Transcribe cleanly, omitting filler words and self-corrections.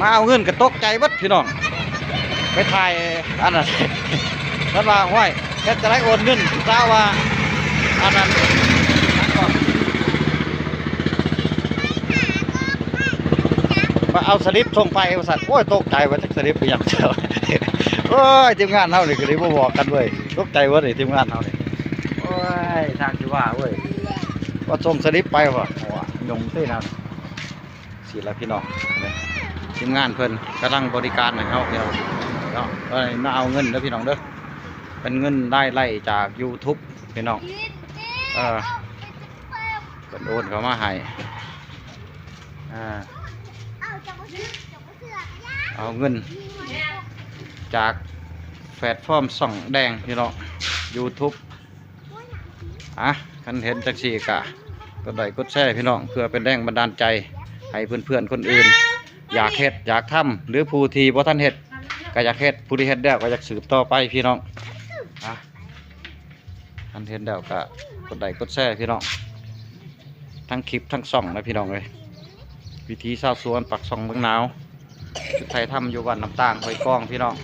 มาเอาเงินกระตกใจวัดพี่น้องไปถ่ายอันนั้นแล้วว่าห้อยแค่จะได้โอนเงินทราบว่าอันนั้นมาเอาสลิปส่งไปบริษัทโอ้ยตกใจว่าจะสลิปไปยังเจ้าโอ้ยทีมงานเท่านี่คือได้บอกกันเว้ยตกใจว่านี่ทีมงานเท่านี่โอ้ยทางที่ว่าเว้ยว่าส่งสลิปไปวะยงเต้นเอาสิละพี่น้องทีมงานเพิ่นกำลังบริการให้เขาเดียวมาเอาเงินเด้อพี่น้องเด้อเป็นเงินได้ไล่จาก YouTube พี่น้องเป็นโอนเขามาให้เอาเงินจากแพลตฟอร์มส่องแดงพี่น้อง YouTube คันเห็นจักสี่กะกดไลค์กดแชร์พี่น้องเพื่อเป็นแรงบันดาลใจให้เพื่อนๆคนอื่นอยากเฮ็ดอยากทำหรือผู้ที่บ่ทันเฮ็ดก็อยากเฮ็ดผู้ที่เฮ็ดแล้วก็อยากสืบต่อไปพี่น้องคันเห็นแล้วก็กดไลค์กดแชร์พี่น้องทั้งคลิปทั้งส่องนะพี่น้องเลยวิธีชาวสวนปักส่องเมืองหนาวชุดไทยทำอยู่วันน้ำตาลหอยกองพี่น้อง